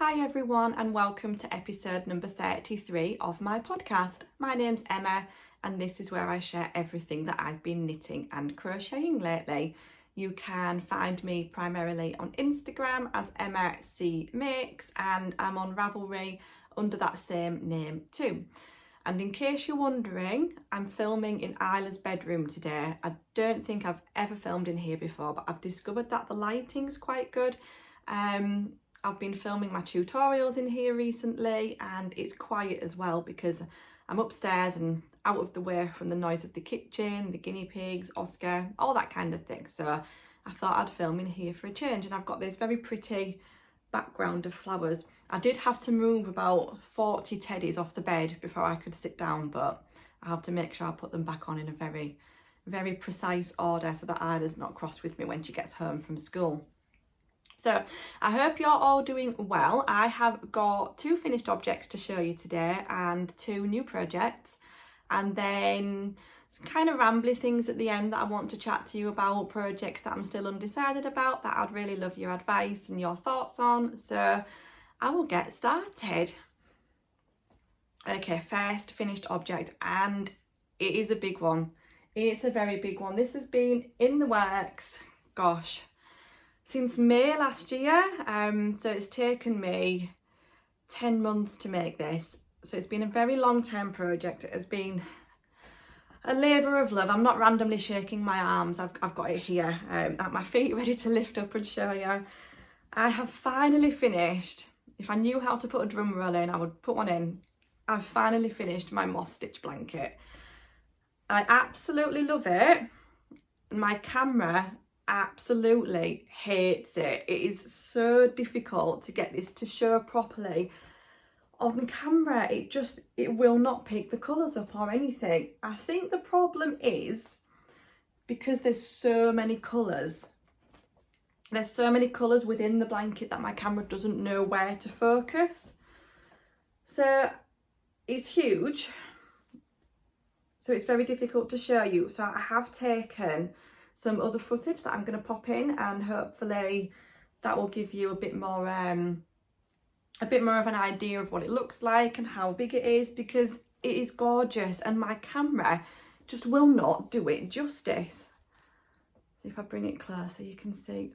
Hi everyone and welcome to episode number 33 of my podcast. My name's Emma and this is where I share everything that I've been knitting and crocheting lately. You can find me primarily on Instagram as Emma C Makes, and I'm on Ravelry under that same name too. And in case you're wondering, I'm filming in Isla's bedroom today. I don't think I've ever filmed in here before, but I've discovered that the lighting's quite good. I've been filming my tutorials in here recently and it's quiet as well because I'm upstairs and out of the way from the noise of the kitchen, the guinea pigs, Oscar, all that kind of thing. So I thought I'd film in here for a change, and I've got this very pretty background of flowers. I did have to move about 40 teddies off the bed before I could sit down, but I have to make sure I put them back on in a very, very precise order so that Isla's not cross with me when she gets home from school. So I hope you're all doing well. I have got 2 finished objects to show you today and 2 new projects, and then some kind of rambly things at the end that I want to chat to you about, projects that I'm still undecided about that I'd really love your advice and your thoughts on. So I will get started. Okay, first finished object, and it is a big one. It's a very big one. This has been in the works, gosh, since May last year. So it's taken me 10 months to make this. So it's been a very long-term project. It has been a labour of love. I'm not randomly shaking my arms. I've got it here at my feet, ready to lift up and show you. I have finally finished. If I knew how to put a drum roll in, I would put one in. I've finally finished my moss stitch blanket. I absolutely love it. My camera absolutely hates it. It is so difficult to get this to show properly on camera. It will not pick the colours up or anything. I think the problem is because there's so many colours. There's so many colours within the blanket that my camera doesn't know where to focus. So it's huge. So it's very difficult to show you. So I have taken some other footage that I'm going to pop in, and hopefully that will give you a bit more of an idea of what it looks like and how big it is, because it is gorgeous and my camera just will not do it justice. So if I bring it closer, you can see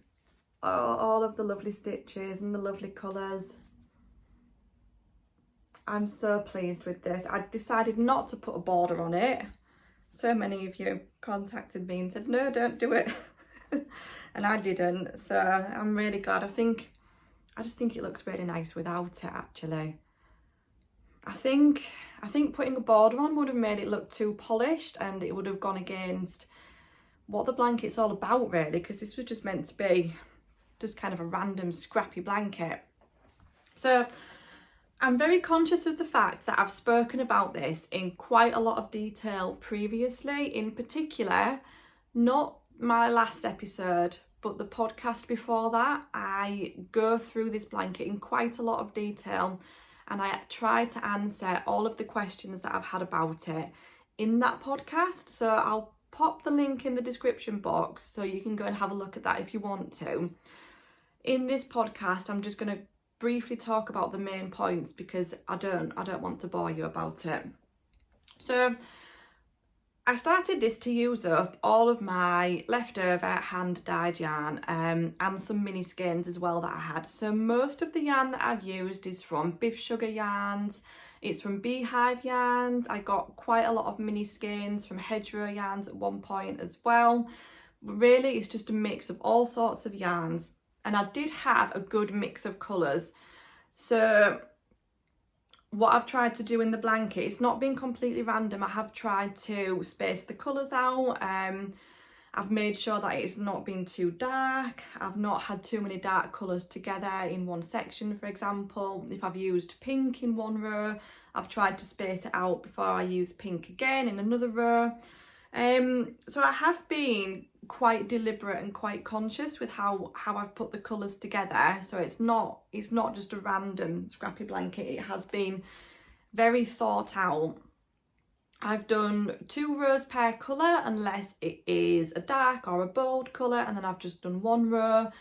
all of the lovely stitches and the lovely colours. I'm so pleased with this. I decided not to put a border on it. So many of you contacted me and said, no, don't do it. And I didn't. So I'm really glad. I just think it looks really nice without it, actually. I think putting a border on would have made it look too polished, and it would have gone against what the blanket's all about, really, because this was just meant to be just kind of a random scrappy blanket. So I'm very conscious of the fact that I've spoken about this in quite a lot of detail previously, in particular, not my last episode, but the podcast before that. I go through this blanket in quite a lot of detail, and I try to answer all of the questions that I've had about it in that podcast. So I'll pop the link in the description box so you can go and have a look at that if you want to. In this podcast, I'm just going to briefly talk about the main points because I don't want to bore you about it. So I started this to use up all of my leftover hand dyed yarn and some mini skeins as well that I had. So most of the yarn that I've used is from Biff Sugar yarns. It's from Beehive yarns. I got quite a lot of mini skeins from Hedgerow yarns at one point as well. Really, it's just a mix of all sorts of yarns. And I did have a good mix of colours. So what I've tried to do in the blanket, it's not been completely random. I have tried to space the colours out. I've made sure that it's not been too dark. I've not had too many dark colours together in one section, for example. If I've used pink in one row, I've tried to space it out before I use pink again in another row. So I have been quite deliberate and quite conscious with how I've put the colours together. So it's not just a random scrappy blanket. It has been very thought out. I've done 2 rows per colour unless it is a dark or a bold colour, and then I've just done 1 row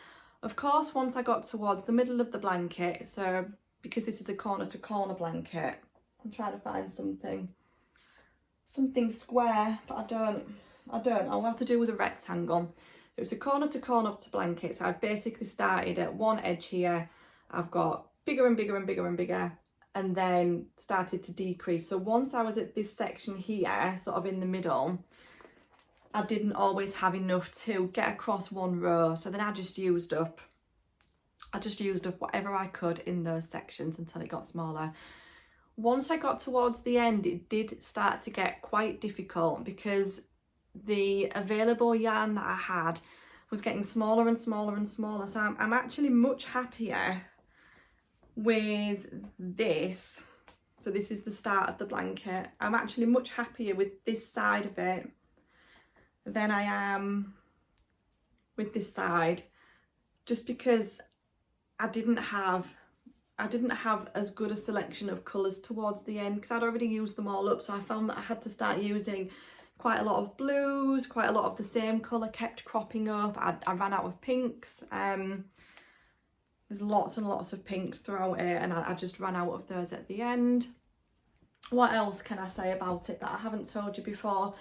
Of course, once I got towards the middle of the blanket, so because this is a corner to corner blanket, I'm trying to find something square, but I don't. I'll have to do with a rectangle. It was a corner to corner to blanket, so I've basically started at one edge here. I've got bigger and bigger and bigger and bigger, and then started to decrease. So once I was at this section here, sort of in the middle, I didn't always have enough to get across one row. So then I just used up whatever I could in those sections until it got smaller. Once I got towards the end, it did start to get quite difficult because the available yarn that I had was getting smaller and smaller and smaller. So I'm actually much happier with this. So this is the start of the blanket. I'm actually much happier with this side of it than I am with this side, just because I didn't have as good a selection of colours towards the end, because I'd already used them all up. So I found that I had to start using quite a lot of blues, quite a lot of the same colour kept cropping up. I ran out of pinks. There's lots and lots of pinks throughout it, and I just ran out of those at the end. What else can I say about it that I haven't told you before?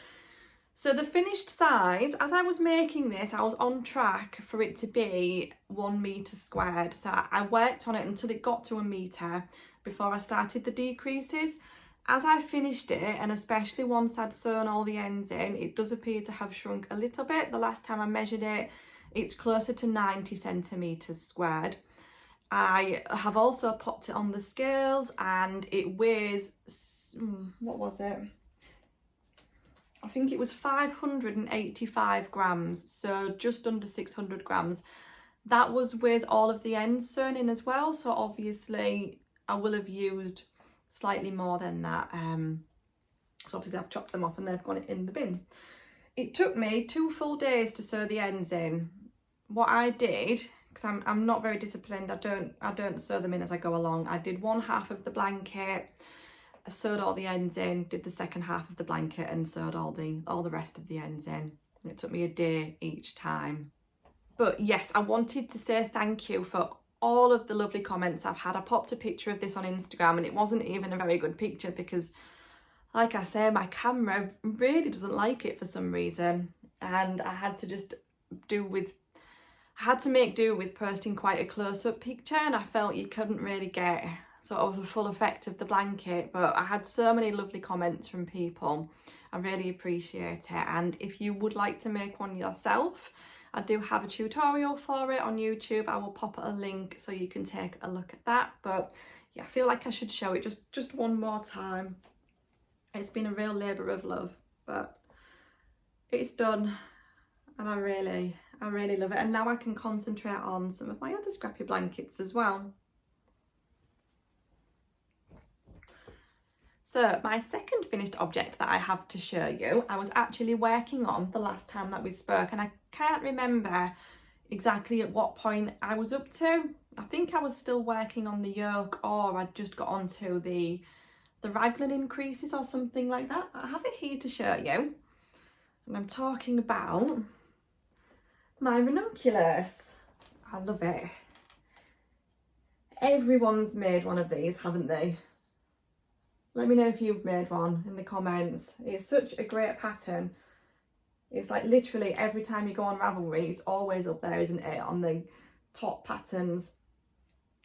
So the finished size, as I was making this, I was on track for it to be 1 metre squared. So I worked on it until it got to 1 metre before I started the decreases. As I finished it, and especially once I'd sewn all the ends in, it does appear to have shrunk a little bit. The last time I measured it, it's closer to 90 centimetres squared. I have also popped it on the scales, and it weighs, what was it? I think it was 585 grams, so just under 600 grams. That was with all of the ends sewn in as well, so obviously I will have used slightly more than that. So obviously I've chopped them off and they've gone in the bin. It took me 2 full days to sew the ends in. What I did, because I'm not very disciplined, I don't sew them in as I go along. I did one half of the blanket, I sewed all the ends in, did the second half of the blanket and sewed all the rest of the ends in. And it took me a day each time. But yes, I wanted to say thank you for all of the lovely comments I've had. I popped a picture of this on Instagram, and it wasn't even a very good picture because, like I say, my camera really doesn't like it for some reason. And I had to make do with posting quite a close-up picture, and I felt you couldn't really get sort of the full effect of the blanket. But I had so many lovely comments from people. I really appreciate it. And if you would like to make one yourself, I do have a tutorial for it on YouTube. I will pop a link so you can take a look at that. But yeah, I feel like I should show it just one more time. It's been a real labour of love, but it's done, and I really love it. And now I can concentrate on some of my other scrappy blankets as well. So my second finished object that I have to show you, I was actually working on the last time that we spoke, and I can't remember exactly at what point I was up to. I think I was still working on the yoke, or I'd just got onto the raglan increases or something like that. I have it here to show you, and I'm talking about my Ranunculus. I love it. Everyone's made one of these, haven't they? Let me know if you've made one in the comments. It's such a great pattern. It's like literally every time you go on Ravelry, it's always up there, isn't it, on the top patterns.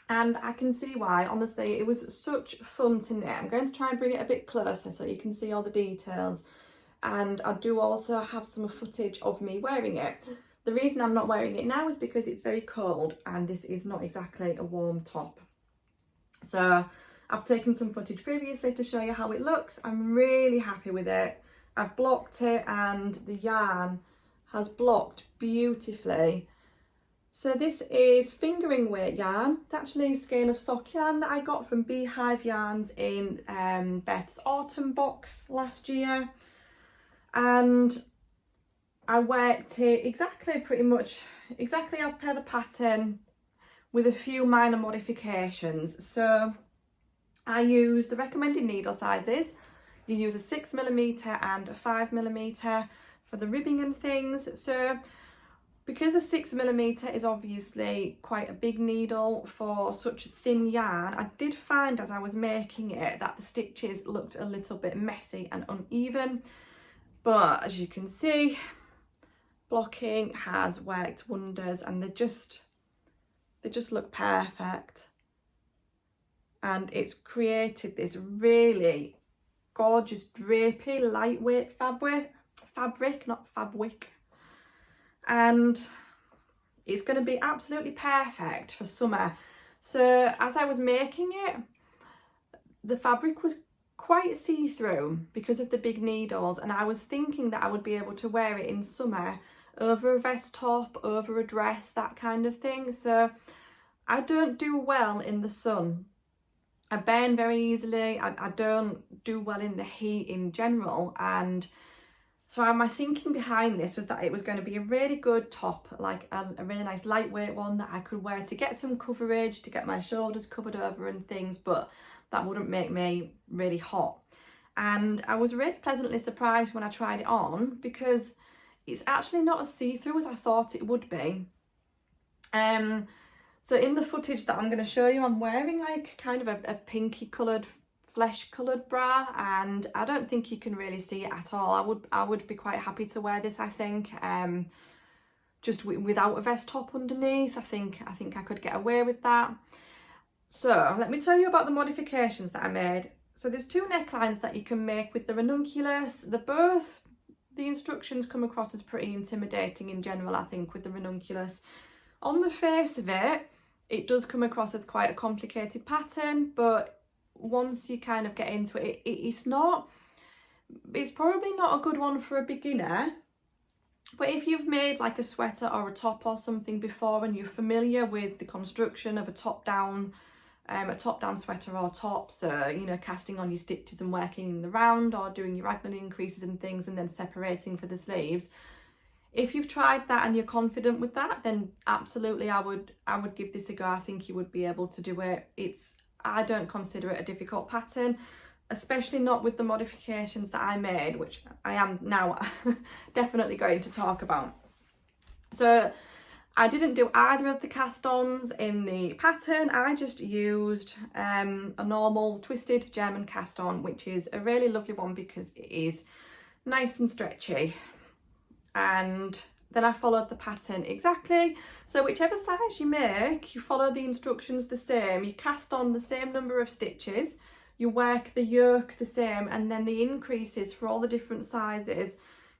And I can see why. Honestly, it was such fun to knit. I'm going to try and bring it a bit closer so you can see all the details. And I do also have some footage of me wearing it. The reason I'm not wearing it now is because it's very cold and this is not exactly a warm top. So I've taken some footage previously to show you how it looks. I'm really happy with it. I've blocked it and the yarn has blocked beautifully. So this is fingering weight yarn. It's actually a skein of sock yarn that I got from Beehive Yarns in Beth's autumn box last year. And I worked it pretty much exactly as per the pattern with a few minor modifications. So I use the recommended needle sizes. You use a 6mm and a 5mm for the ribbing and things. So Because a 6mm is obviously quite a big needle for such a thin yarn, I did find as I was making it that the stitches looked a little bit messy and uneven. But as you can see, blocking has worked wonders, and they just look perfect. And it's created this really gorgeous drapey lightweight fabric, not fabric. And it's going to be absolutely perfect for summer. So as I was making it, the fabric was quite see-through because of the big needles, and I was thinking that I would be able to wear it in summer over a vest top, over a dress, that kind of thing. So I don't do well in the sun. I burn very easily. I don't do well in the heat in general, and so my thinking behind this was that it was going to be a really good top, like a really nice lightweight one that I could wear to get some coverage, to get my shoulders covered over and things, but that wouldn't make me really hot. And I was really pleasantly surprised when I tried it on, because it's actually not as see-through as I thought it would be. So in the footage that I'm going to show you, I'm wearing like kind of a pinky coloured, flesh coloured bra, and I don't think you can really see it at all. I would be quite happy to wear this, I think, just without a vest top underneath. I think I could get away with that. So let me tell you about the modifications that I made. So there's two necklines that you can make with the Ranunculus. The instructions come across as pretty intimidating in general, I think, with the Ranunculus. On the face of it, it does come across as quite a complicated pattern, but once you kind of get into it, it's probably not a good one for a beginner. But if you've made like a sweater or a top or something before, and you're familiar with the construction of a top-down sweater or top, so you know, casting on your stitches and working in the round, or doing your raglan increases and things and then separating for the sleeves, if you've tried that and you're confident with that, then absolutely I would give this a go. I think you would be able to do it. I don't consider it a difficult pattern, especially not with the modifications that I made, which I am now definitely going to talk about. So I didn't do either of the cast-ons in the pattern. I just used a normal twisted German cast-on, which is a really lovely one because it is nice and stretchy. And then I followed the pattern exactly. So whichever size you make, you follow the instructions the same. You cast on the same number of stitches, you work the yoke the same, and then the increases for all the different sizes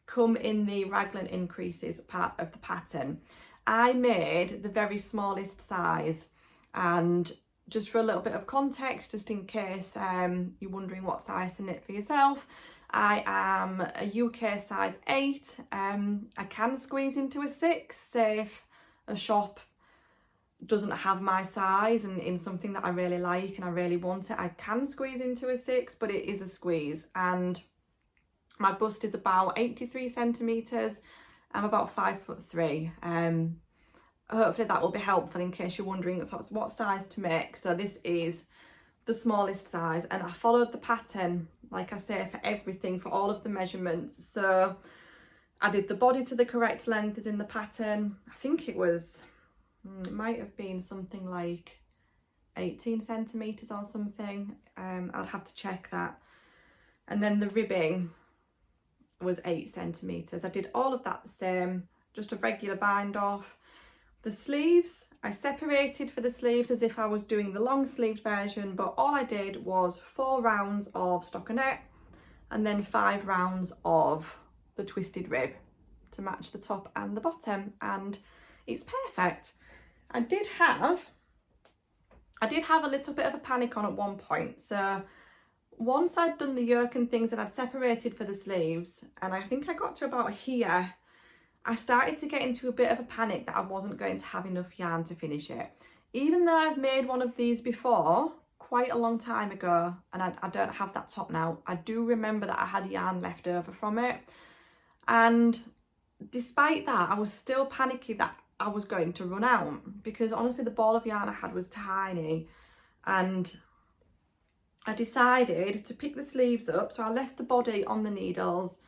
come in the raglan increases part of the pattern. I made the very smallest size, and just for a little bit of context, just in case you're wondering what size to knit for yourself, I am a UK size 8. I can squeeze into a 6, say if a shop doesn't have my size and in something that I really like and I really want it, I can squeeze into a 6, but it is a squeeze. And my bust is about 83 centimetres. I'm about 5'3". Hopefully that will be helpful in case you're wondering what size to make. So this is the smallest size, and I followed the pattern, like I say, for everything, for all of the measurements. So I did the body to the correct length as in the pattern. I think it might have been something like 18 centimetres or something. I'd have to check that. And then the ribbing was 8 centimetres. I did all of that the same, just a regular bind off. The sleeves, I separated for the sleeves as if I was doing the long sleeved version, but all I did was 4 rounds of stockinette and then 5 rounds of the twisted rib to match the top and the bottom, and it's perfect. I did have a little bit of a panic on at one point. So once I'd done the yoke and things and I'd separated for the sleeves, and I think I got to about here, I started to get into a bit of a panic that I wasn't going to have enough yarn to finish it. Even though I've made one of these before, quite a long time ago, and I don't have that top now, I do remember that I had yarn left over from it. And despite that, I was still panicky that I was going to run out, because honestly the ball of yarn I had was tiny. And I decided to pick the sleeves up, so I left the body on the needles,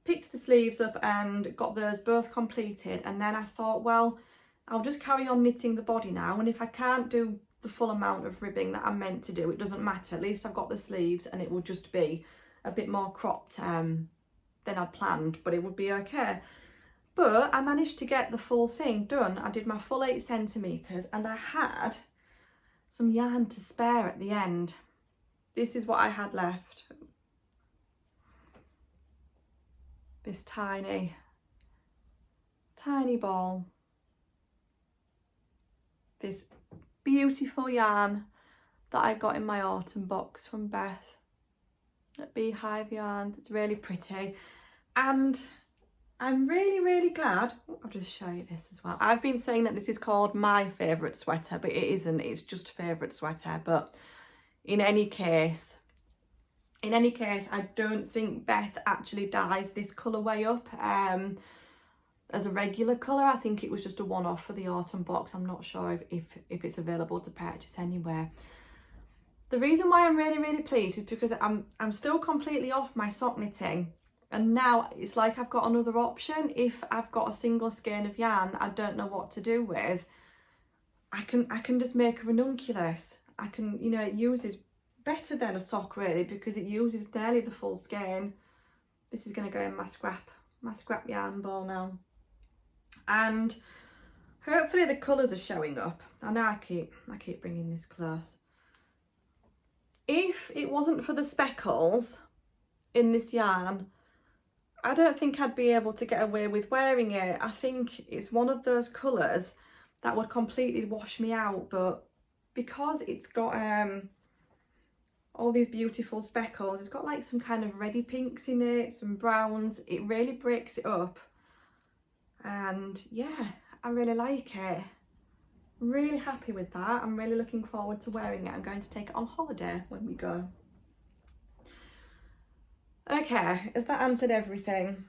picked the sleeves up and got those both completed, and then I thought, well, I'll just carry on knitting the body now, and if I can't do the full amount of ribbing that I'm meant to do, it doesn't matter, at least I've got the sleeves and it will just be a bit more cropped than I'd planned, but it would be okay. But I managed to get the full thing done. I did my full 8 centimetres and I had some yarn to spare at the end. This is what I had left. This tiny ball. This beautiful yarn that I got in my autumn box from Beth at Beehive Yarns. It's really pretty, and I'm really glad. I'll just show you this as well. I've been saying that this is called my favourite sweater, but it isn't. It's just favourite sweater. But in any case, I don't think Beth actually dyes this colourway up as a regular colour. I think it was just a one-off for the autumn box. I'm not sure if it's available to purchase anywhere. The reason why I'm really pleased is because I'm still completely off my sock knitting, and now it's like I've got another option. If I've got a single skein of yarn that I don't know what to do with, I can just make a ranunculus. I can, you know, it uses better than a sock really, because it uses nearly the full skein. This is going to go in my scrap yarn ball now, and hopefully the colours are showing up. I know I keep bringing this close. If it wasn't for the speckles in this yarn, I don't think I'd be able to get away with wearing it. I think it's one of those colours that would completely wash me out, but because it's got all these beautiful speckles, it's got like some kind of reddy pinks in it, some browns, it really breaks it up. And yeah, I really like it. Really happy with that. I'm really looking forward to wearing it. I'm going to take it on holiday when we go. Okay, has that answered everything?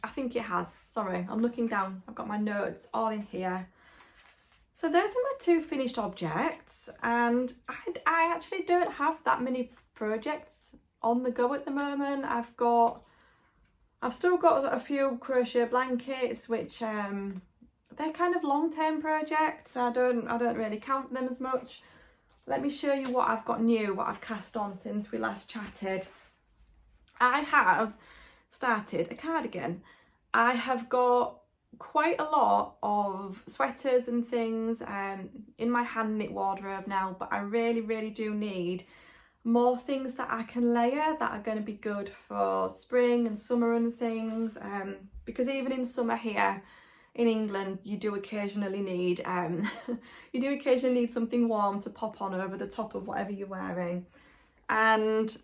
I think it has. Sorry, I'm looking down. I've got my notes all in here. So those are my 2 finished objects, and I actually don't have that many projects on the go at the moment. I've still got a few crochet blankets, which they're kind of long-term projects. I don't really count them as much. Let me show you what I've got new, what I've cast on since we last chatted. I have started a cardigan. I have got quite a lot of sweaters and things in my hand knit wardrobe now, but I really do need more things that I can layer that are going to be good for spring and summer and things, because even in summer here in England you do occasionally need something warm to pop on over the top of whatever you're wearing. And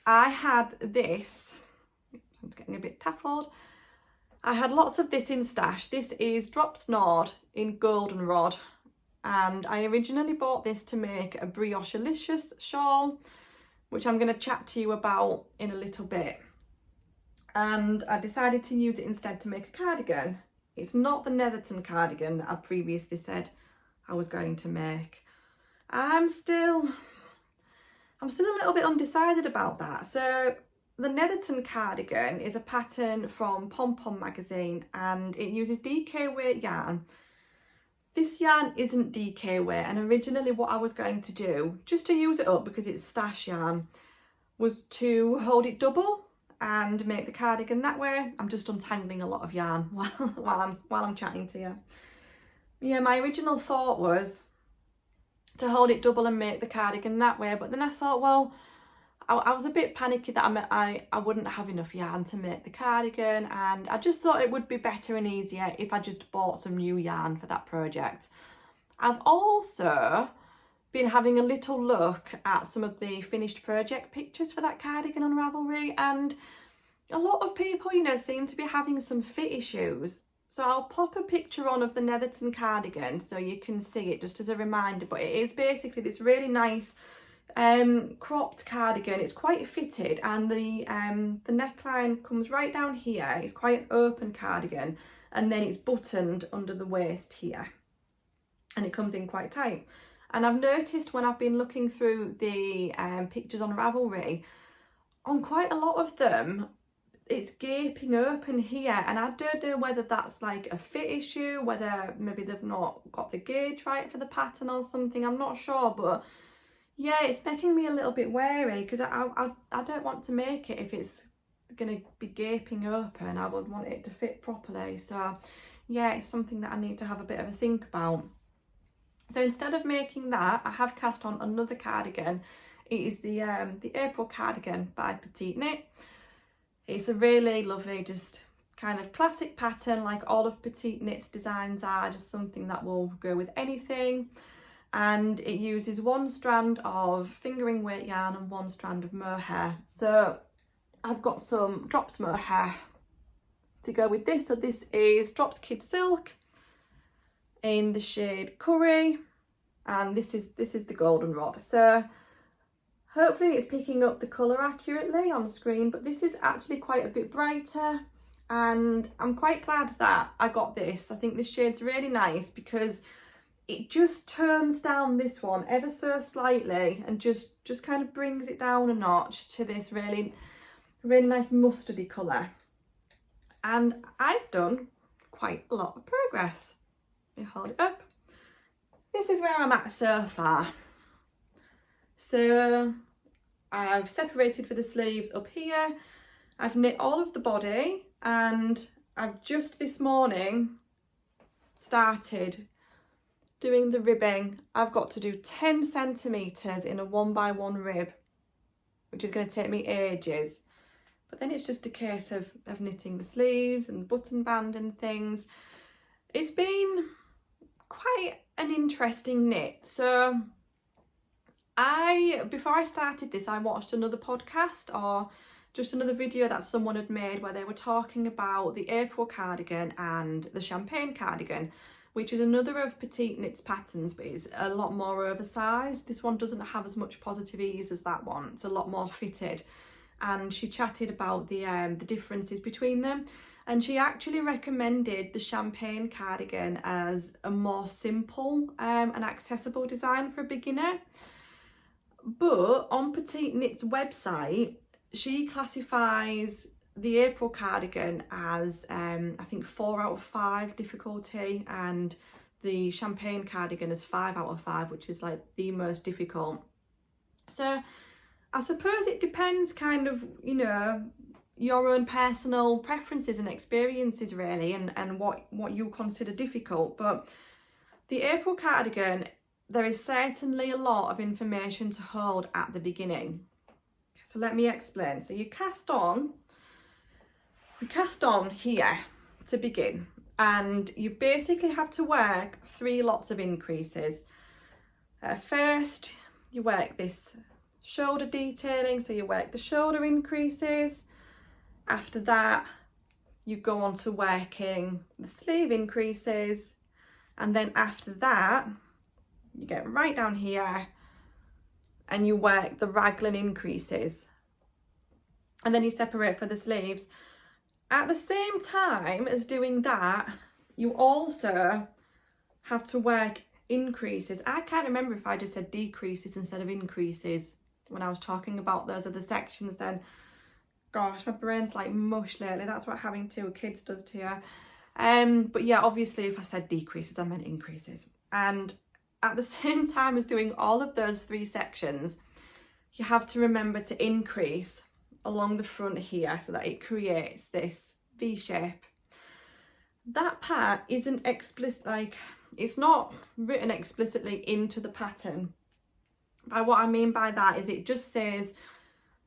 I had this, it's getting a bit taffled. I had lots of this in stash. This is Drop Snord in goldenrod, and I originally bought this to make a Briochealicious shawl, which I'm going to chat to you about in a little bit. And I decided to use it instead to make a cardigan. It's not the Netherton cardigan that I previously said I was going to make. I'm still a little bit undecided about that. So the Netherton cardigan is a pattern from Pom Pom magazine, and it uses DK weight yarn. This yarn isn't DK weight, and originally what I was going to do, just to use it up because it's stash yarn, was to hold it double and make the cardigan that way. I'm just untangling a lot of yarn while I'm chatting to you. Yeah, my original thought was to hold it double and make the cardigan that way, but then I thought, well, I was a bit panicky that I wouldn't have enough yarn to make the cardigan, and I just thought it would be better and easier if I just bought some new yarn for that project. I've also been having a little look at some of the finished project pictures for that cardigan on Ravelry, and a lot of people, you know, seem to be having some fit issues. So I'll pop a picture on of the Netherton cardigan so you can see it just as a reminder, but it is basically this really nice cropped cardigan. It's quite fitted, and the neckline comes right down here. It's quite an open cardigan, and then it's buttoned under the waist here, and it comes in quite tight. And I've noticed when I've been looking through the pictures on Ravelry, on quite a lot of them, it's gaping open here, and I don't know whether that's like a fit issue, whether maybe they've not got the gauge right for the pattern or something, I'm not sure. But yeah, it's making me a little bit wary, because I don't want to make it if it's going to be gaping open. I would want it to fit properly. So yeah, it's something that I need to have a bit of a think about. So instead of making that, I have cast on another cardigan. It is the April cardigan by PetiteKnit. It's a really lovely, just kind of classic pattern, like all of PetiteKnit's designs are, just something that will go with anything. And it uses one strand of fingering weight yarn and one strand of mohair. So I've got some Drops mohair to go with this. So this is Drops Kid Silk in the shade Curry, and this is the goldenrod. So hopefully it's picking up the colour accurately on screen, but this is actually quite a bit brighter, and I'm quite glad that I got this. I think this shade's really nice because it just tones down this one ever so slightly and just kind of brings it down a notch to this really nice mustardy colour. And I've done quite a lot of progress. Let me hold it up. This is where I'm at so far. So I've separated for the sleeves up here. I've knit all of the body, and I've just this morning started doing the ribbing. I've got to do 10 centimetres in a 1x1 rib, which is going to take me ages. But then it's just a case of knitting the sleeves and button band and things. It's been quite an interesting knit. So before I started this, I watched another podcast or just another video that someone had made where they were talking about the April cardigan and the Champagne cardigan, which is another of PetiteKnit's patterns, but it's a lot more oversized. This one doesn't have as much positive ease as that one. It's a lot more fitted. And she chatted about the differences between them. And she actually recommended the Champagne cardigan as a more simple and accessible design for a beginner. But on PetiteKnit's website, she classifies the April cardigan as I think 4 out of 5 difficulty, and the Champagne cardigan as 5 out of 5, which is like the most difficult. So I suppose it depends kind of, you know, your own personal preferences and experiences really, and what you consider difficult. But the April cardigan, there is certainly a lot of information to hold at the beginning. So let me explain. So we cast on here to begin, and you basically have to work 3 lots of increases. First, you work this shoulder detailing, so you work the shoulder increases. After that, you go on to working the sleeve increases, and then after that, you get right down here and you work the raglan increases, and then you separate for the sleeves. At the same time as doing that, you also have to work increases. I can't remember if I just said decreases instead of increases when I was talking about those other sections then. Gosh, my brain's like mush lately. That's what having 2 kids does to you. But yeah, obviously if I said decreases, I meant increases. And at the same time as doing all of those 3 sections, you have to remember to increase along the front here so that it creates this V shape. That part isn't explicit, like it's not written explicitly into the pattern. By what I mean by that is it just says,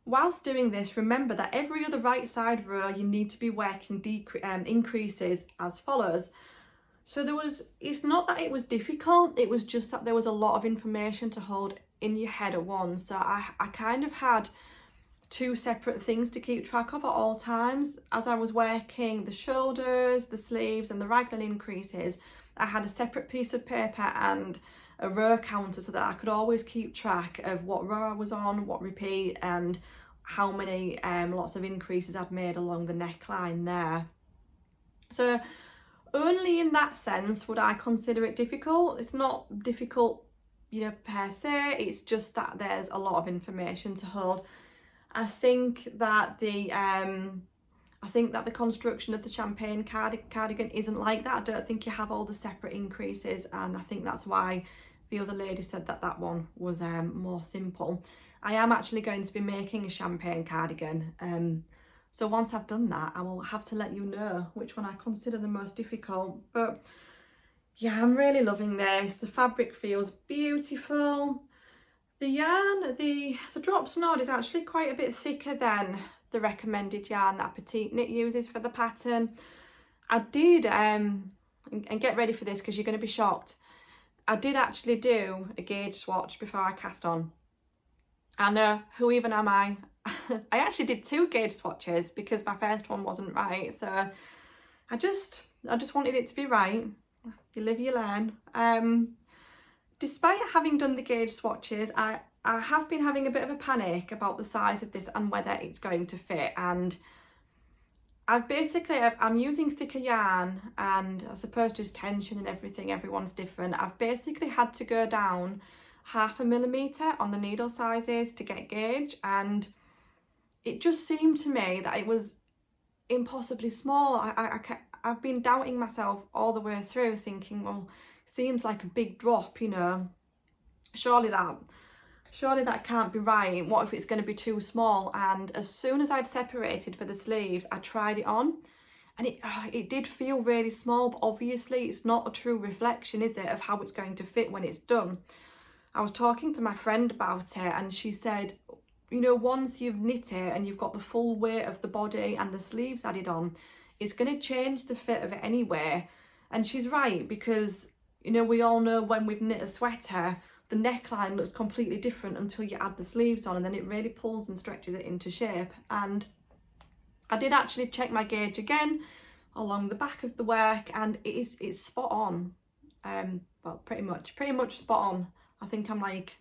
whilst doing this, remember that every other right side row you need to be working increases as follows. So it's not that it was difficult, it was just that there was a lot of information to hold in your head at once. So I kind of had 2 separate things to keep track of at all times. As I was working the shoulders, the sleeves and the raglan increases, I had a separate piece of paper and a row counter so that I could always keep track of what row I was on, what repeat, and how many lots of increases I'd made along the neckline there. So only in that sense would I consider it difficult. It's not difficult, you know, per se, it's just that there's a lot of information to hold. I think that I think that the construction of the champagne cardigan isn't like that. I don't think you have all the separate increases, and I think that's why the other lady said that that one was more simple. I am actually going to be making a champagne cardigan, so once I've done that, I will have to let you know which one I consider the most difficult. But yeah, I'm really loving this. The fabric feels beautiful. The yarn, the drop snod is actually quite a bit thicker than the recommended yarn that PetiteKnit uses for the pattern. I did, and get ready for this because you're going to be shocked, I did actually do a gauge swatch before I cast on. And who even am I? I actually did 2 gauge swatches because my first one wasn't right. So I just wanted it to be right. You live, you learn. Despite having done the gauge swatches, I have been having a bit of a panic about the size of this and whether it's going to fit. And I'm using thicker yarn, and I suppose just tension and everything, everyone's different. I've basically had to go down 0.5 millimetre on the needle sizes to get gauge, and it just seemed to me that it was impossibly small. I've been doubting myself all the way through, thinking, well, it seems like a big drop, you know, surely that can't be right. What if it's going to be too small? And as soon as I'd separated for the sleeves, I tried it on, and it did feel really small, but obviously it's not a true reflection, is it, of how it's going to fit when it's done. I was talking to my friend about it, and she said, you know, once you've knit it and you've got the full weight of the body and the sleeves added on, it's going to change the fit of it anyway. And she's right, because, you know, we all know when we've knit a sweater, the neckline looks completely different until you add the sleeves on, and then it really pulls and stretches it into shape. And I did actually check my gauge again along the back of the work, and it's spot on. Well, pretty much spot on. I think I'm like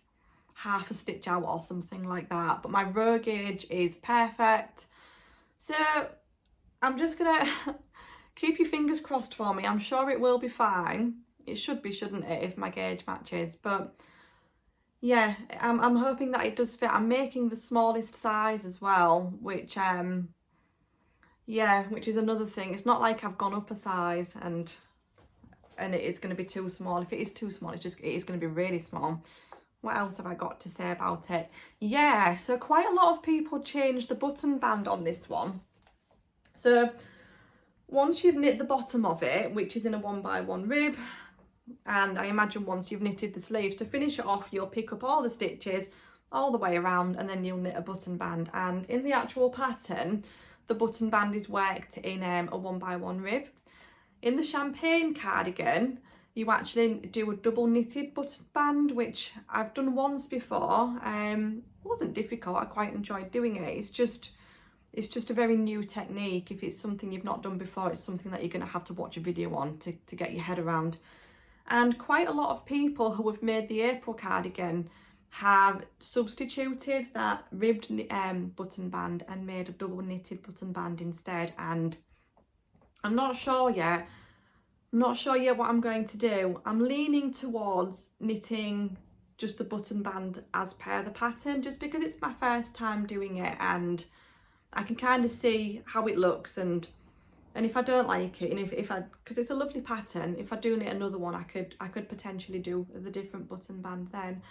1/2 stitch out or something like that, but my row gauge is perfect. So I'm just gonna keep your fingers crossed for me. I'm sure it will be fine. It should be, shouldn't it, if my gauge matches? But yeah, I'm hoping that it does fit. I'm making the smallest size as well, which yeah, which is another thing. It's not like I've gone up a size and it is going to be too small. If it is too small, it is going to be really small. What else have I got to say about it? Yeah, so quite a lot of people changed the button band on this one. So once you've knit the bottom of it, which is in a 1x1 rib, and I imagine once you've knitted the sleeves, to finish it off, you'll pick up all the stitches all the way around, and then you'll knit a button band. And in the actual pattern, the button band is worked in a 1x1 rib. In the champagne cardigan, you actually do a double knitted button band, which I've done once before. It wasn't difficult. I quite enjoyed doing it. It's just a very new technique. If it's something you've not done before, it's something that you're going to have to watch a video on to get your head around. And quite a lot of people who have made the April cardigan have substituted that ribbed button band and made a double knitted button band instead. And I'm not sure yet. What I'm going to do. I'm leaning towards knitting just the button band as per the pattern, just because it's my first time doing it, and I can kind of see how it looks, and if I don't like it, and because it's a lovely pattern, if I do knit another one, I could potentially do the different button band then.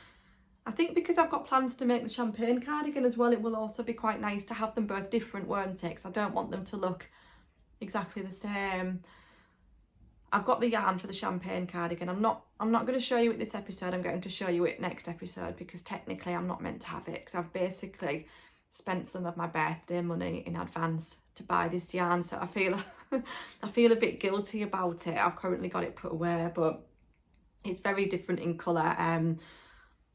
I think because I've got plans to make the champagne cardigan as well, it will also be quite nice to have them both different, won't it? 'Cause I don't want them to look exactly the same. I've got the yarn for the champagne cardigan. I'm not going to show you it this episode. I'm going to show you it next episode, because technically I'm not meant to have it, because I've basically spent some of my birthday money in advance to buy this yarn. So I feel a bit guilty about it. I've currently got it put away, but it's very different in colour.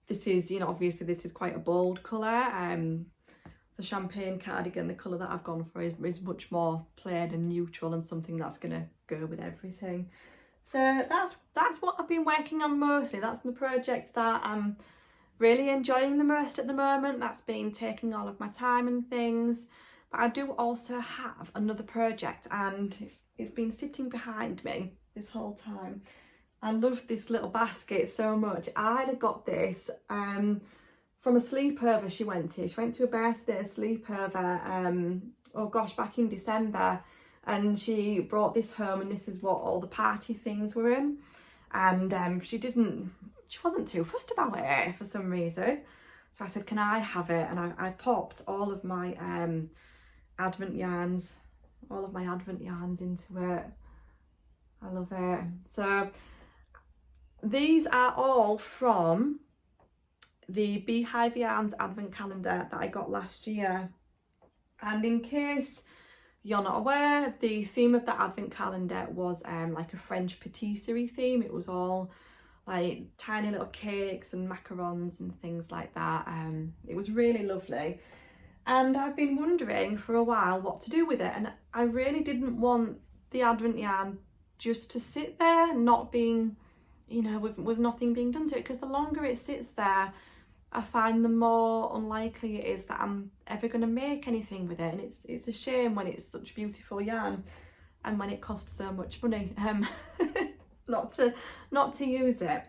This is, you know, obviously this is quite a bold colour. The champagne cardigan, the colour that I've gone for is much more plain and neutral, and something that's going to go with everything. So that's what I've been working on mostly. That's the projects that I'm really enjoying the most at the moment. That's been taking all of my time and things. But I do also have another project, and it's been sitting behind me this whole time. I love this little basket so much. I got this from a sleepover she went to. She went to a birthday sleepover oh gosh, back in December, and she brought this home, and this is what all the party things were in. And she wasn't too fussed about it for some reason. So I said, can I have it? And I popped all of my advent yarns into it. I love it. So these are all from the Beehive Yarns advent calendar that I got last year. And in case you're not aware, the theme of the advent calendar was like a French patisserie theme. It was all like tiny little cakes and macarons and things like that. It was really lovely. And I've been wondering for a while what to do with it. And I really didn't want the advent yarn just to sit there, not being, you know, with nothing being done to it. Because the longer it sits there, I find the more unlikely it is that I'm ever going to make anything with it. And it's a shame when it's such beautiful yarn and when it costs so much money not to use it.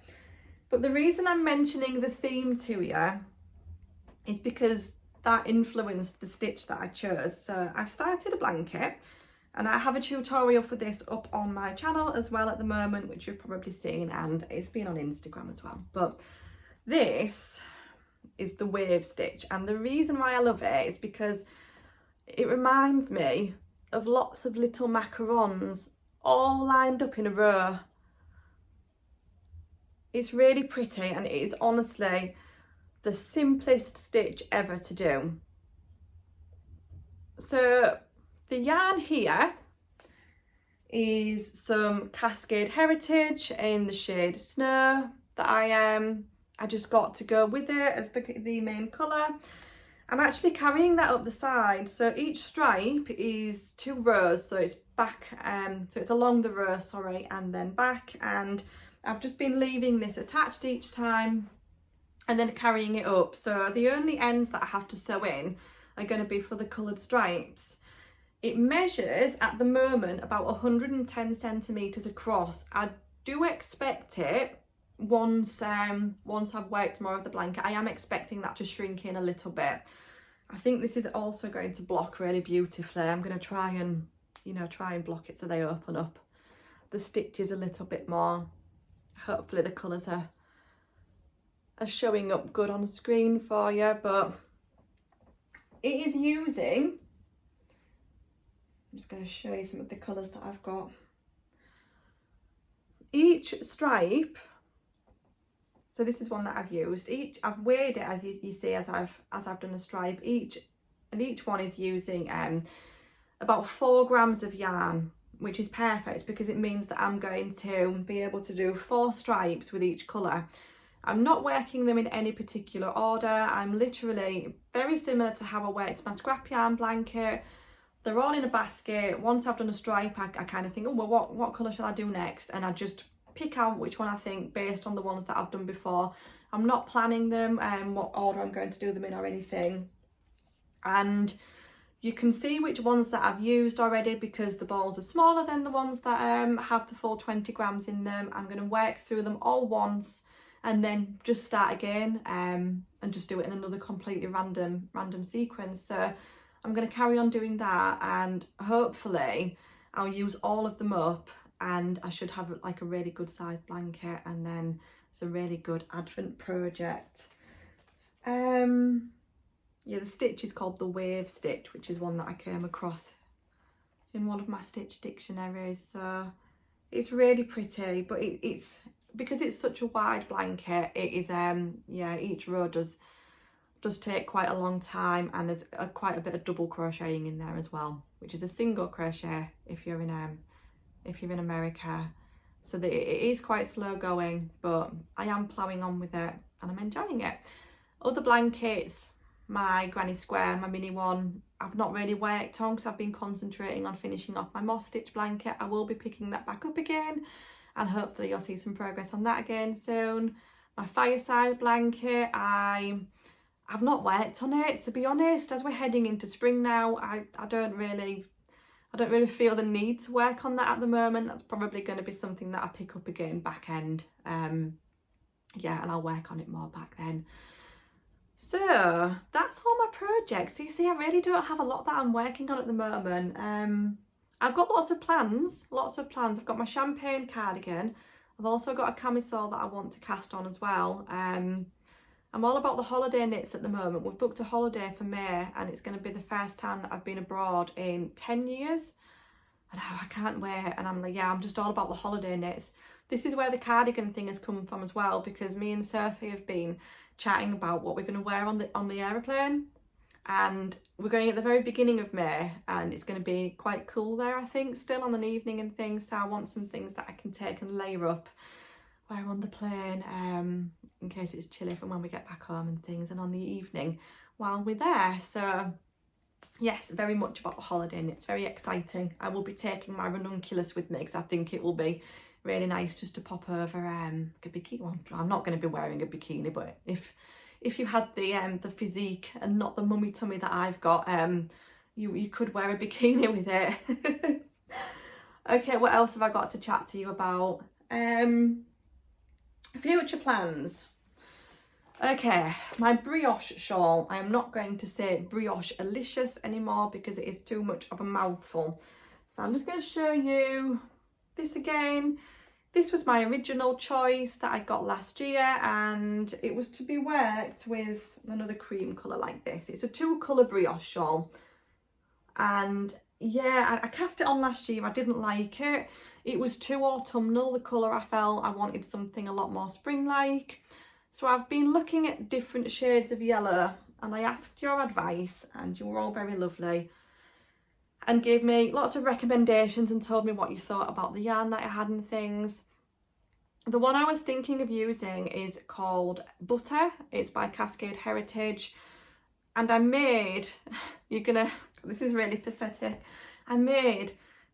But the reason I'm mentioning the theme to you is because that influenced the stitch that I chose. So I've started a blanket, and I have a tutorial for this up on my channel as well at the moment, which you've probably seen, and it's been on Instagram as well. But this is the wave stitch, and the reason why I love it is because it reminds me of lots of little macarons all lined up in a row. It's really pretty, and it is honestly the simplest stitch ever to do. So the yarn here is some Cascade Heritage in the shade Snow that I just got to go with it as the main colour. I'm actually carrying that up the side, so each stripe is 2 rows, so it's back, so it's along the row, sorry, and then back, and I've just been leaving this attached each time and then carrying it up. So the only ends that I have to sew in are going to be for the coloured stripes. It measures at the moment about 110 centimetres across. I do expect it once I've worked more of the blanket, I am expecting that to shrink in a little bit. I think this is also going to block really beautifully. I'm going to try and block it so they open up the stitches a little bit more. Hopefully the colours are showing up good on screen for you, but it is using, I'm just going to show you some of the colours that I've got. Each stripe, so this is one that I've used. I've weighed it as you see as I've done a stripe. Each one is using about 4 grams of yarn, which is perfect because it means that I'm going to be able to do 4 stripes with each colour. I'm not working them in any particular order. I'm literally very similar to how I worked my scrap yarn blanket. They're all in a basket. Once I've done a stripe, I kind of think, oh, well, what colour shall I do next? And I just pick out which one I think based on the ones that I've done before. I'm not planning them and what order I'm going to do them in or anything. And you can see which ones that I've used already because the balls are smaller than the ones that have the full 20 grams in them. I'm going to work through them all once and then just start again and just do it in another completely random sequence. So I'm going to carry on doing that, and hopefully I'll use all of them up and I should have like a really good sized blanket, and then it's a really good advent project. Yeah, the stitch is called the wave stitch, which is one that I came across in one of my stitch dictionaries. So it's really pretty, but it's because it's such a wide blanket, it is yeah, each row does take quite a long time, and there's quite a bit of double crocheting in there as well, which is a single crochet if you're in America. So that it is quite slow going, but I am ploughing on with it and I'm enjoying it. Other blankets, my granny square, my mini one, I've not really worked on because I've been concentrating on finishing off my moss stitch blanket. I will be picking that back up again, and hopefully you'll see some progress on that again soon. My fireside blanket, I've not worked on it, to be honest. As we're heading into spring now, I don't really feel the need to work on that at the moment. That's probably going to be something that I pick up again back end. Yeah, and I'll work on it more back then. So that's all my projects. You see, I really don't have a lot that I'm working on at the moment. I've got lots of plans. I've got my champagne cardigan. I've also got a camisole that I want to cast on as well. I'm all about the holiday knits at the moment. We've booked a holiday for May and it's going to be the first time that I've been abroad in 10 years. And I can't wait. And I'm like, yeah, I'm just all about the holiday knits. This is where the cardigan thing has come from as well, because me and Sophie have been chatting about what we're going to wear on the aeroplane. And we're going at the very beginning of May and it's going to be quite cool there, I think, still on an evening and things. So I want some things that I can take and layer up while I'm on the plane, in case it's chilly from when we get back home and things, and on the evening while we're there. So yes, very much about the holiday and it's very exciting. I will be taking my Ranunculus with me because I think it will be really nice just to pop over a bikini. Well, I'm not going to be wearing a bikini, but if you had the physique and not the mummy tummy that I've got, you could wear a bikini with it. Okay, what else have I got to chat to you about? Future plans. Okay, my brioche shawl. I am not going to say Briochealicious anymore because it is too much of a mouthful. So I'm just going to show you this again. This was my original choice that I got last year and it was to be worked with another cream colour like this. It's a 2-colour brioche shawl. And yeah, I cast it on last year. I didn't like it. It was too autumnal, the colour. I felt I wanted something a lot more spring-like. So I've been looking at different shades of yellow and I asked your advice and you were all very lovely and gave me lots of recommendations and told me what you thought about the yarn that I had and things. The one I was thinking of using is called Butter. It's by Cascade Heritage. And I made, this is really pathetic. I made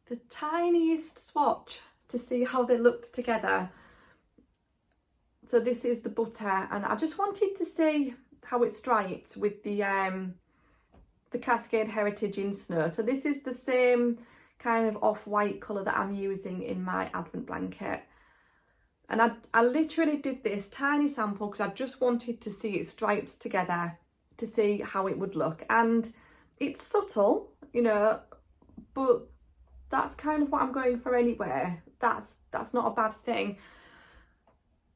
the tiniest swatch to see how they looked together. So this is the Butter and I just wanted to see how it striped with the Cascade Heritage in Snow. So this is the same kind of off-white colour that I'm using in my Advent blanket. And I literally did this tiny sample because I just wanted to see it striped together to see how it would look. And it's subtle, you know, but that's kind of what I'm going for anyway. That's not a bad thing.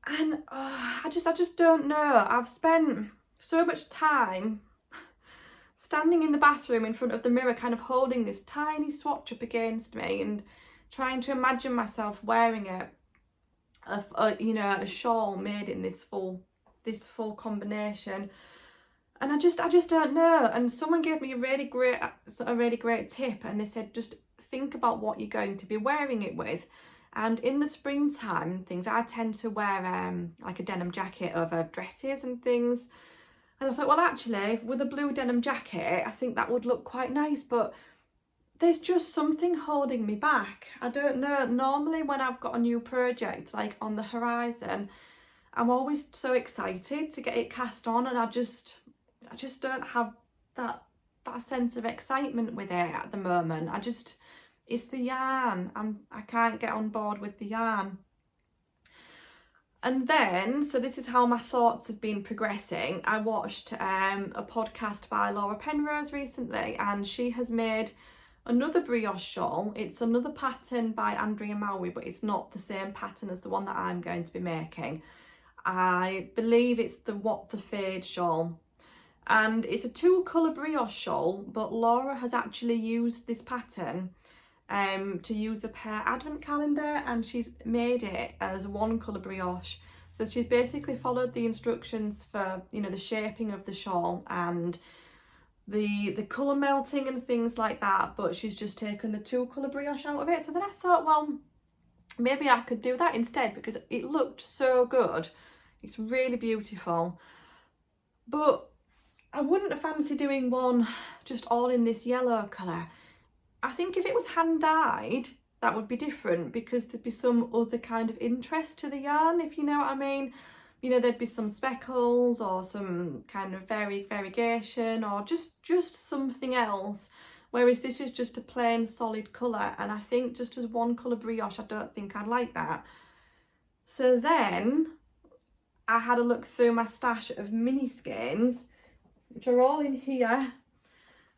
And I just don't know. I've spent so much time standing in the bathroom in front of the mirror kind of holding this tiny swatch up against me and trying to imagine myself wearing it, a shawl made in this full combination. And I just don't know. And someone gave me a really great tip and they said just think about what you're going to be wearing it with. And in the springtime and things, I tend to wear like a denim jacket over dresses and things. And I thought, well, actually, with a blue denim jacket, I think that would look quite nice. But there's just something holding me back. I don't know. Normally, when I've got a new project like on the horizon, I'm always so excited to get it cast on, and I just don't have that sense of excitement with it at the moment. It's the yarn. I can't get on board with the yarn. And then, so this is how my thoughts have been progressing. I watched a podcast by Laura Penrose recently, and she has made another brioche shawl. It's another pattern by Andrea Mowry, but it's not the same pattern as the one that I'm going to be making. I believe it's the What the Fade shawl. And it's a 2-colour brioche shawl, but Laura has actually used this pattern to use up her advent calendar, and she's made it as 1-colour brioche. So she's basically followed the instructions for, you know, the shaping of the shawl and the colour melting and things like that, but she's just taken the 2-colour brioche out of it. So then I thought, well, maybe I could do that instead because it looked so good. It's really beautiful. But I wouldn't fancy doing one just all in this yellow colour. I think if it was hand dyed, that would be different because there'd be some other kind of interest to the yarn, if you know what I mean. You know, there'd be some speckles or some kind of variegation or just something else. Whereas this is just a plain solid colour, and I think just as 1-colour brioche, I don't think I'd like that. So then I had a look through my stash of mini skeins which are all in here.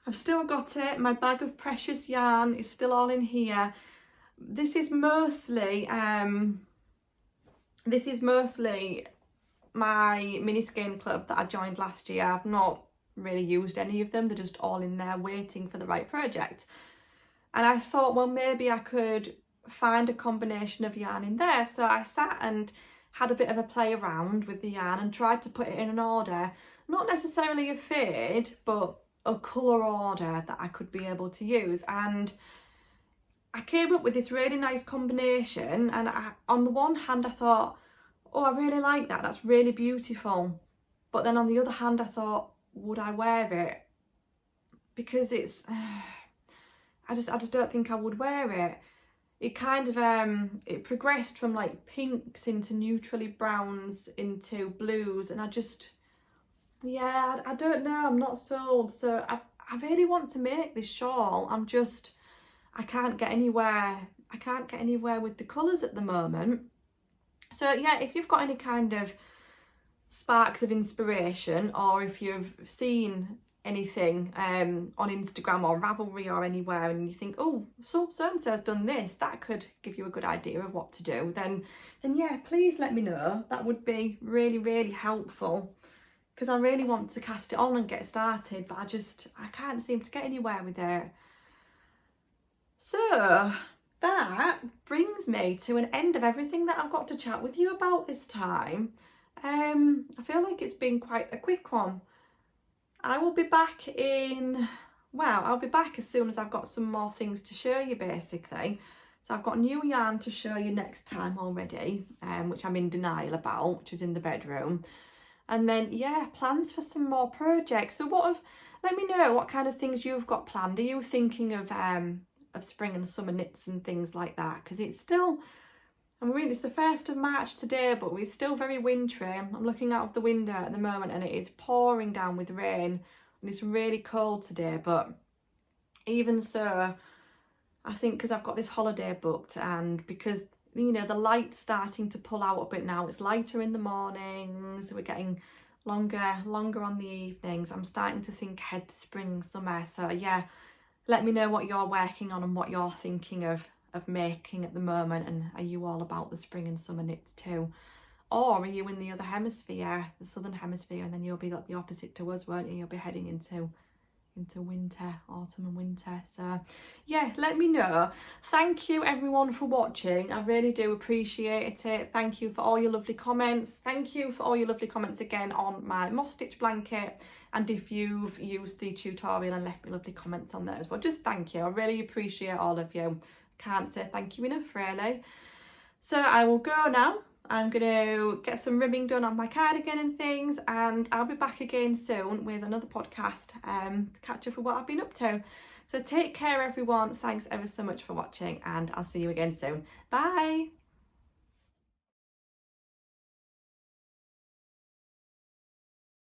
I've still got it. My bag of precious yarn is still all in here. This is mostly my mini skein club that I joined last year. I've not really used any of them. They're just all in there waiting for the right project. And I thought, well, maybe I could find a combination of yarn in there. So I sat and had a bit of a play around with the yarn and tried to put it in an order. Not necessarily a fade, but a colour order that I could be able to use. And I came up with this really nice combination. And on the one hand, I thought, oh, I really like that. That's really beautiful. But then on the other hand, I thought, would I wear it? Because it's, I just don't think I would wear it. It kind of, it progressed from like pinks into neutrally browns into blues. And I just, yeah, I don't know. I'm not sold. So I really want to make this shawl. I can't get anywhere. I can't get anywhere with the colours at the moment. So yeah, if you've got any kind of sparks of inspiration, or if you've seen anything on Instagram or Ravelry or anywhere and you think, oh, so-and-so's done this, that could give you a good idea of what to do, then yeah, please let me know. That would be really, really helpful, because I really want to cast it on and get started, but I can't seem to get anywhere with it. So that brings me to an end of everything that I've got to chat with you about this time. I feel like it's been quite a quick one. I will be back I'll be back as soon as I've got some more things to show you, basically. So I've got new yarn to show you next time already, which I'm in denial about, which is in the bedroom. And then, yeah, plans for some more projects. So let me know what kind of things you've got planned. Are you thinking of spring and summer knits and things like that? Because it's still, it's the 1st of March today, but we're still very wintry. I'm looking out of the window at the moment and it is pouring down with rain and it's really cold today. But even so, I think because I've got this holiday booked and because, you know, the light's starting to pull out a bit now, it's lighter in the mornings, we're getting longer on the evenings, I'm starting to think ahead to spring, summer. So yeah, let me know what you're working on and what you're thinking of making at the moment, and are you all about the spring and summer knits too? Or are you in the other hemisphere, the southern hemisphere, and then you'll be the opposite to us, won't you? You'll be heading into winter, autumn and winter. So yeah, let me know. Thank you everyone for watching. I really do appreciate it. Thank you for all your lovely comments. Thank you for all your lovely comments again on my moss stitch blanket, and if you've used the tutorial and left me lovely comments on there as well, just thank you. I really appreciate all of you. Can't say thank you enough, really. So I will go now. I'm going to get some ribbing done on my cardigan and things, and I'll be back again soon with another podcast to catch up with what I've been up to. So take care everyone. Thanks ever so much for watching, and I'll see you again soon. Bye.